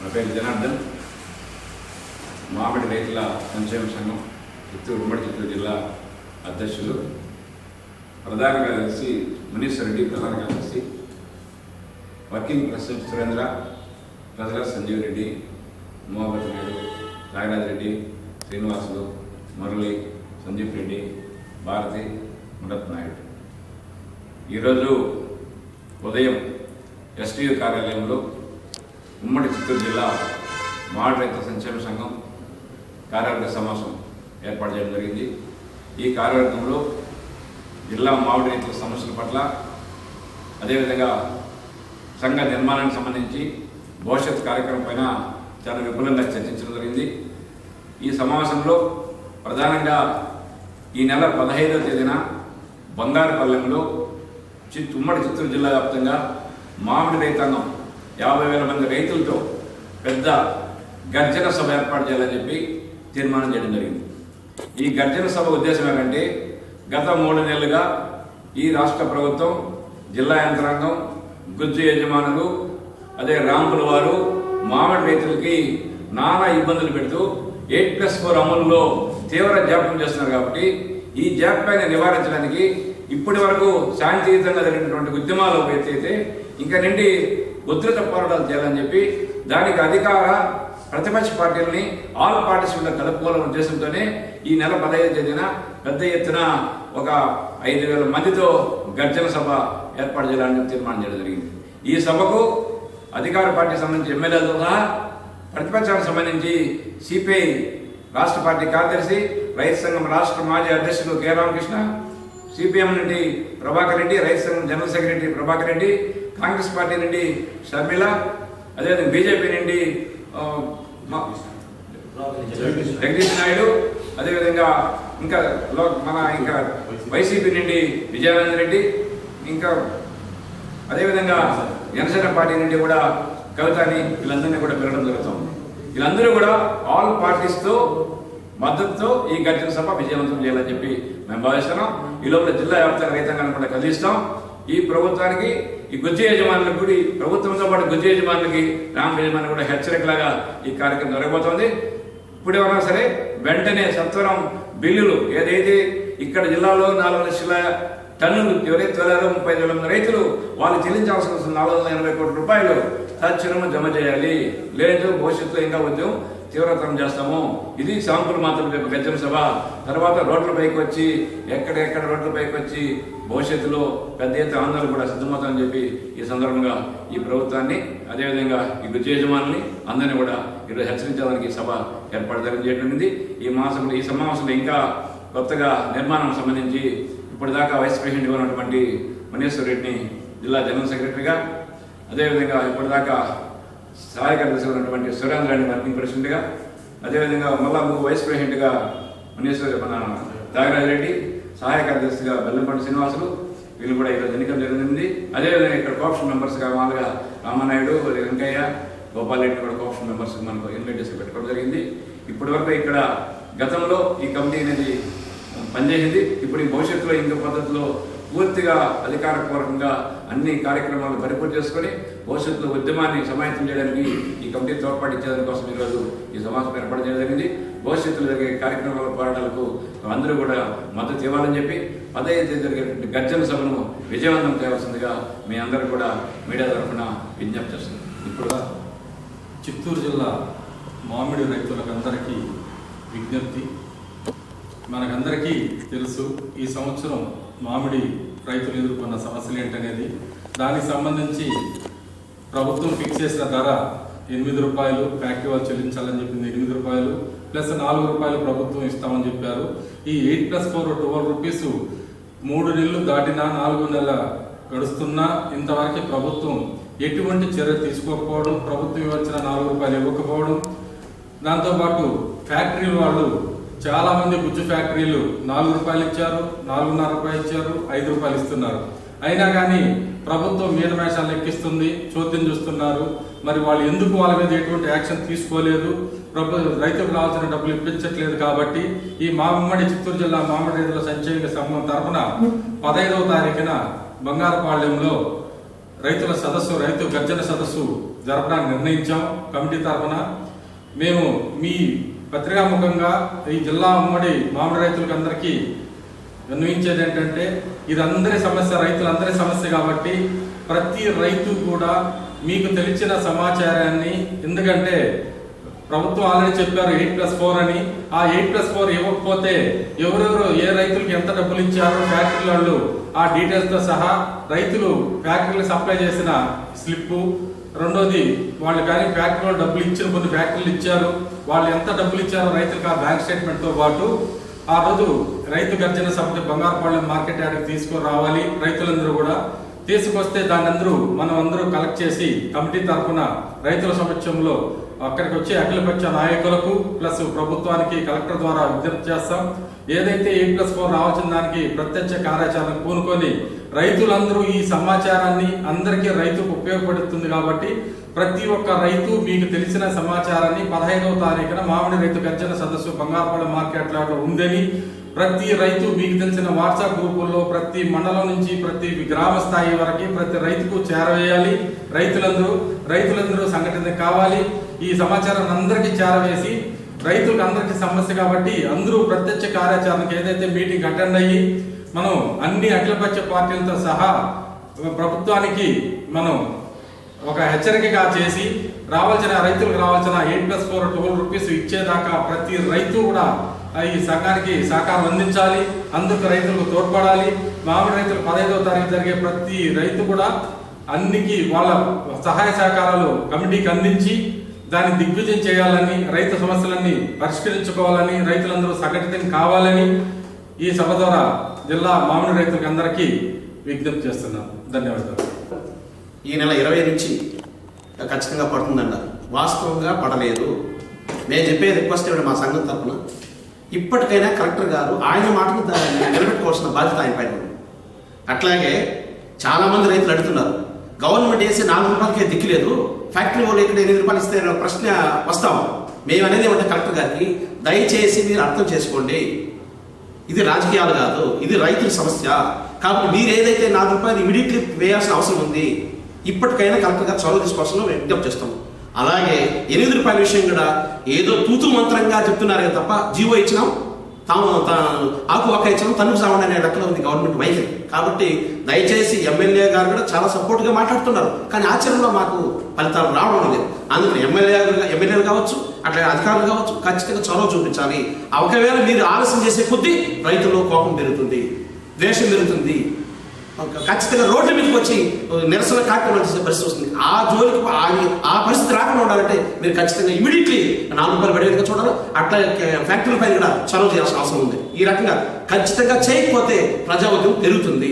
నా పేరు జనార్దన్, మామిడి రైతుల సంక్షేమ సంఘం ఉమ్మడి చిత్తూరు జిల్లా అధ్యక్షులు, ప్రధాన కార్యదర్శి మునీశ్వర్ రెడ్డి, ప్రధాన కార్యదర్శి, working president Surendra, treasurer Sanjeev Reddy, Mohammed Naidu, Nagaraj Reddy, Srinivasulu, Murali, Sandeep Reddy, Bharati, Murat Naidu. ఈరోజు ఉదయం ఎస్టీయూ కార్యాలయంలో ఉమ్మడి చిత్తూరు జిల్లా మామిడి రైతుల సంక్షేమ సంఘం కార్యవర్గ సమావేశం ఏర్పాటు చేయడం జరిగింది. ఈ కార్యవర్గంలో జిల్లా మామిడి రైతుల సమస్యల పట్ల, అదేవిధంగా సంఘ నిర్మాణానికి సంబంధించి భవిష్యత్ కార్యక్రమం పైన చాలా విపులంగా చర్చించడం జరిగింది. ఈ సమావేశంలో ప్రధానంగా ఈ నెల 15వ తేదీన బంగారుపల్లెంలో ఉమ్మడి చిత్తూరు జిల్లా వ్యాప్తంగా మామిడి రైతాంగం 50,000 మంది రైతులతో పెద్ద గర్జన సభ ఏర్పాటు చేయాలని చెప్పి తీర్మానం చేయడం జరిగింది. ఈ గర్జన సభ ఉద్దేశం ఏంటంటే, గత 3 నెలలుగా ఈ రాష్ట్ర ప్రభుత్వం, జిల్లా యంత్రాంగం, గుజ్జు యజమానులు, అదే రాంపుల వారు మామిడి రైతులకి నానా ఇబ్బందులు పెడుతూ 8+4 అమలులో తీవ్ర జాప్యం చేస్తున్నారు. కాబట్టి ఈ జాప్యాన్ని నివారించడానికి ఇప్పటి వరకు శాంతియుతంగా జరిగినటువంటి ఉద్యమాలు ఎత్తైతే ఇంకా నిండి ఉధృత పోరాటాలు చేయాలని చెప్పి దానికి అధికార ప్రతిపక్ష పార్టీలని ఆల్ పార్టీస్ కూడా కలుపుకోవాలనే ఉద్దేశంతోనే ఈ నెల 15వ తేదీన పెద్ద ఎత్తున ఒక 5,000 మందితో గర్జన సభ ఏర్పాటు చేయాలని తీర్మానం చేయడం జరిగింది. ఈ సభకు అధికార పార్టీకి సంబంధించి ఎమ్మెల్యేలతో సహా ప్రతిపక్షానికి సంబంధించి సిపిఐ రాష్ట్ర పార్టీ కార్యదర్శి, రైతు సంఘం రాష్ట్ర మాజీ అధ్యక్షులు కె రామకృష్ణ, సిపిఎం నుండి ప్రభాకర్ రెడ్డి, రైతు సంఘం general secretary Prabhakar Reddy, Congress party నుండి షర్మిల, అదేవిధంగా బీజేపీ నుండి జగదీష్ నాయుడు, అదేవిధంగా ఇంకా వైసీపీ నుండి విజయానంద రెడ్డి, ఇంకా అదేవిధంగా జనసేన పార్టీ నుండి కూడా కవితని, వీళ్ళందరినీ కూడా పిలవడం జరుగుతుంది. వీళ్ళందరూ కూడా ఆల్ పార్టీస్తో మద్దతుతో ఈ గర్జన సభ విజయవంతం చేయాలని చెప్పి మేము భావిస్తున్నాం. ఈ లోపల జిల్లా వ్యాప్తంగా రైతాంగాన్ని కూడా కదిలిస్తాం. ఈ ప్రభుత్వానికి, ఈ గుజ్జు యజమానులకు కూడా, ఈ ప్రభుత్వంతో పాటు గుజ్జు యజమానులకి, రామ్ యజమాని కూడా హెచ్చరికలాగా ఈ కార్యక్రమం జరగబోతోంది. ఇప్పుడు ఏమన్నా సరే వెంటనే సత్వరం బిల్లులు, ఏదైతే ఇక్కడ జిల్లాలో 4 లక్షల టన్నులు ఎవరైతే 35,000 మంది రైతులు వాళ్ళు చెల్లించాల్సిన 480 కోట్ల రూపాయలు తక్షణము జమ చేయాలి. లేదు భవిష్యత్తులో ఇంకా ఉద్యమం తీవ్రతరం చేస్తాము. ఇది శాంపుల్ మాత్రం రేపు గర్జన సభ. తర్వాత రోడ్లపైకి వచ్చి ఎక్కడెక్కడ రోడ్లపైకి వచ్చి భవిష్యత్తులో పెద్ద ఎత్తున ఆందోళన కూడా సిద్ధమవుతామని చెప్పి ఈ సందర్భంగా ఈ ప్రభుత్వాన్ని, అదేవిధంగా ఈ గుజ్జు యజమానుల్ని అందరినీ కూడా ఈరోజు హెచ్చరించడానికి సభ ఏర్పాటు జరిగింది. ఈ సమావేశంలో ఇంకా కొత్తగా నిర్మాణం సంబంధించి ఇప్పటిదాకా వైస్ ప్రెసిడెంట్గా ఉన్నటువంటి మునీశ్వర్ రెడ్డిని జిల్లా జనరల్ సెక్రటరీగా, అదేవిధంగా ఇప్పటిదాకా సహాయ కార్యదర్శిగా ఉన్నటువంటి సురేంద్ర రెడ్డి వర్కింగ్ ప్రెసిడెంట్గా, అదేవిధంగా మళ్ళా వైస్ ప్రెసిడెంట్గా మన నాగరాజ్ రెడ్డి, సహాయ కార్యదర్శిగా బెల్లంపల్లి శ్రీనివాసులు, వీళ్ళు కూడా ఈరోజు ఎన్నికలు జరిగింది. అదేవిధంగా ఇక్కడ కోఆప్షన్ మెంబర్స్గా మామూలుగా రామనాయుడు, వెంకయ్య, గోపాల్ రెడ్డి కూడా కోఆప్షన్ మెంబర్స్ మనకు ఇన్వైటేషన్ పెట్టుకోవడం జరిగింది. ఇప్పటి వరకు ఇక్కడ గతంలో ఈ కమిటీ అనేది పనిచేసింది. ఇప్పుడు ఈ భవిష్యత్తులో ఇంకో పద్ధతిలో పూర్తిగా అధికారపూర్వకంగా అన్ని కార్యక్రమాలు పరిపూర్తి చేసుకొని భవిష్యత్తులో ఉద్యమాన్ని సమాయత్తం చేయడానికి ఈ కమిటీ తోడ్పాటు కోసం ఈరోజు ఈ సమావేశం ఏర్పాటు చేయడం జరిగింది. భవిష్యత్తులో జరిగే కార్యక్రమాల పోరాటాలకు అందరూ కూడా మద్దతు ఇవ్వాలని చెప్పి 15వ తేదీ జరిగేటువంటి గర్జన సభను విజయవంతం చేయాల్సిందిగా మీ అందరూ కూడా మీడియా తరఫున విజ్ఞప్తి చేస్తుంది. ఇప్పుడు చిత్తూరు జిల్లా మామిడి రైతులకందరికీ విజ్ఞప్తి. మనకందరికీ తెలుసు ఈ సంవత్సరం మామిడి రైతులు ఎదుర్కొన్న సమస్యలు ఏంటనేది. దానికి సంబంధించి ప్రభుత్వం ఫిక్స్ చేసిన ధర 8 రూపాయలు, ఫ్యాక్టరీ వాళ్ళు చెల్లించాలని చెప్పింది 8 రూపాయలు ప్లస్ 4 రూపాయలు ప్రభుత్వం ఇస్తామని చెప్పారు. ఈ 8+4 12 రూపీస్ 3 నెలలు దాటినా 4 నెలల గడుస్తున్నా ఇంతవరకు ప్రభుత్వం ఎటువంటి చర్య తీసుకోకపోవడం, ప్రభుత్వం ఇవ్వాల్సిన 4 రూపాయలు ఇవ్వకపోవడం, దాంతోపాటు ఫ్యాక్టరీల వాళ్ళు చాలా మంది గుజ్జు ఫ్యాక్టరీలు 4 రూపాయలు ఇచ్చారు, 4.5 రూపాయలు ఇచ్చారు, 5 రూపాయలు ఇస్తున్నారు. అయినా కానీ ప్రభుత్వం మీనమేషాలు లెక్కిస్తుంది, చోద్యం చూస్తున్నారు. మరి వాళ్ళు ఎందుకు వాళ్ళ మీద ఎటువంటి యాక్షన్ తీసుకోలేదు, రైతులకు రావాల్సిన డబ్బులు ఇప్పించట్లేదు. కాబట్టి ఈ ఉమ్మడి చిత్తూరు జిల్లా మామిడి రైతుల సంక్షేమ సంఘం తరఫున 15వ తారీఖున బంగారుపాళ్యంలో రైతుల సదస్సు, రైతు గర్జన సదస్సు జరపడానికి నిర్ణయించాం. కమిటీ తరఫున మేము మీ పత్రికాముఖంగా ఈ జిల్లా ఉమ్మడి మామిడి రైతులకు అందరికీ విన్నవించేది ఏంటంటే, ఇది అందరి సమస్య, రైతులందరి సమస్య కాబట్టి ప్రతి రైతు కూడా మీకు తెలిసిన సమాచారాన్ని, ఎందుకంటే ప్రభుత్వం ఆల్రెడీ చెప్పారు 8+4 అని, ఆ 8+4 ఇవ్వకపోతే ఎవరెవరు ఏ రైతులకు ఎంత డబ్బులు ఇచ్చారో ఫ్యాక్టరీ వాళ్ళు ఆ డీటెయిల్స్తో సహా, రైతులు ఫ్యాక్టరీలకు సప్లై చేసిన స్లిప్పు, రెండోది వాళ్ళు కానీ ఫ్యాక్టరీలో డబ్బులు ఇచ్చిన కొన్ని ఫ్యాక్టరీలు ఇచ్చారు, వాళ్ళు ఎంత డబ్బులు ఇచ్చారో రైతులకు ఆ బ్యాంక్ స్టేట్మెంట్తో పాటు ఆ రోజు రైతు గర్జన సభకి బంగారుపాలెం మార్కెట్ యార్డ్కి తీసుకురావాలి. రైతులందరూ కూడా తీసుకొస్తే దాన్ని మనం అందరూ కలెక్ట్ చేసి కమిటీ తరఫున రైతుల సమక్షంలో అక్కడికి వచ్చే అఖిలపక్ష నాయకులకు ప్లస్ ప్రభుత్వానికి కలెక్టర్ ద్వారా విజ్ఞప్తి చేస్తాం. ఏదైతే 8+4 రావాల్సిన దానికి ప్రత్యక్ష కార్యాచరణ పూనుకొని రైతులందరూ ఈ సమాచారాన్ని అందరికీ రైతుకు ఉపయోగపడుతుంది కాబట్టి ప్రతి ఒక్క రైతు మీకు తెలిసిన సమాచారాన్ని 15వ తారీఖున మామిడి రైతు గర్జన సదస్సు బంగారుపాలెం మార్కెట్ యార్డ్లో ఉందని ప్రతి రైతు మీకు తెలిసిన వాట్సాప్ గ్రూపుల్లో ప్రతి మండలం నుంచి ప్రతి గ్రామ స్థాయి వరకు ప్రతి రైతుకు చేరవేయాలి. రైతులందరూ సంఘటన కావాలి. ఈ సమాచారం అందరికీ చేరవేసి రైతులకు అందరికీ సమస్య కాబట్టి అందరూ ప్రత్యక్ష కార్యాచరణకు ఏదైతే మీటింగ్ అటెండ్ అయ్యి మనం అన్ని అఖిలపక్ష పార్టీలతో సహా ప్రభుత్వానికి మనం ఒక హెచ్చరికగా చేసి రైతులకు రావాల్సిన 8+4 12 రూపీస్ ఇచ్చేదాకా ప్రతి రైతు కూడా ఈ సంఘానికి సహకారం అందించాలి. అందుకు రైతులకు తోడ్పడాలి. మామిడి రైతులు 15వ తారీఖు జరిగే ప్రతి రైతు కూడా అన్నికి వాళ్ళ సహాయ సహకారాలు కమిటీకి అందించి దాన్ని దిగ్విజయం చేయాలని, రైతు సమస్యలన్నీ పరిష్కరించుకోవాలని, రైతులందరూ సంఘటితం కావాలని ఈ సభ ద్వారా జిల్లా మామిడి రైతులకు అందరికీ విజ్ఞప్తి చేస్తున్నాం. ధన్యవాదాలు. ఈ నెల 20 నుంచి ఖచ్చితంగా పడుతుందంట. వాస్తవంగా పడలేదు. నేను చెప్పే రిక్వెస్ట్ ఏమిటి మా సంఘం తరఫున, ఇప్పటికైనా కలెక్టర్ గారు ఆయన మాటను నిలబెట్టుకోవాల్సిన బాధ్యత ఆయన పైన ఉంది. అట్లాగే చాలామంది రైతులు అడుగుతున్నారు, గవర్నమెంట్ వేసి 4 రూపాయలకే దిక్కులేదు, ఫ్యాక్టరీ వాళ్ళు ఇక్కడ 8 రూపాయలు ఇస్తే ప్రశ్న వస్తాం. మేము అనేది ఏమంటే కలెక్టర్ గారికి, దయచేసి మీరు అర్థం చేసుకోండి, ఇది రాజకీయాలు కాదు, ఇది రైతుల సమస్య. కాబట్టి మీరు ఏదైతే 4 రూపాయలు ఇమీడియట్లీ వేయాల్సిన అవసరం ఉంది, ఇప్పటికైనా కలెక్టర్ గారు చొరవ తీసుకోవాల్సిన విజ్ఞప్తి చేస్తాం. అలాగే 8 రూపాయల విషయం కూడా ఏదో తూతు మంత్రంగా చెప్తున్నారు తప్ప, జీవో ఇచ్చినాం, ఆకు ఒక్క ఇచ్చినాం, తనుకు సావండి అనే లెక్కలో ఉంది గవర్నమెంట్ వైఖరి. కాబట్టి దయచేసి ఎమ్మెల్యే గారు కూడా చాలా సపోర్ట్గా మాట్లాడుతున్నారు, కానీ ఆచరణలో మాకు ఫలితాలు రావడం లేదు. అందుకని ఎమ్మెల్యేలు కావచ్చు, అట్లా అధికారులు కావచ్చు, ఖచ్చితంగా చొరవ చూపించాలి. ఒకవేళ మీరు ఆలస్యం చేసే కొద్దీ రైతుల్లో కోపం పెరుగుతుంది, ద్వేషం పెరుగుతుంది, ఖచ్చితంగా రోడ్ల మీదకి వచ్చి నిరసన కార్యక్రమాలు చేసే పరిస్థితి వస్తుంది. ఆ జోలికి ఆ పరిస్థితి రాకుండా ఉండాలంటే మీరు ఖచ్చితంగా ఇమీడియట్లీ 4 రూపాయలు పడేదిగా చూడాలి. అట్లా ఫ్యాక్టరీ పైన కూడా చొరవ చేయాల్సిన అవసరం ఉంది. ఈ రకంగా ఖచ్చితంగా చేయకపోతే ప్రజా ఉద్యమం పెరుగుతుంది.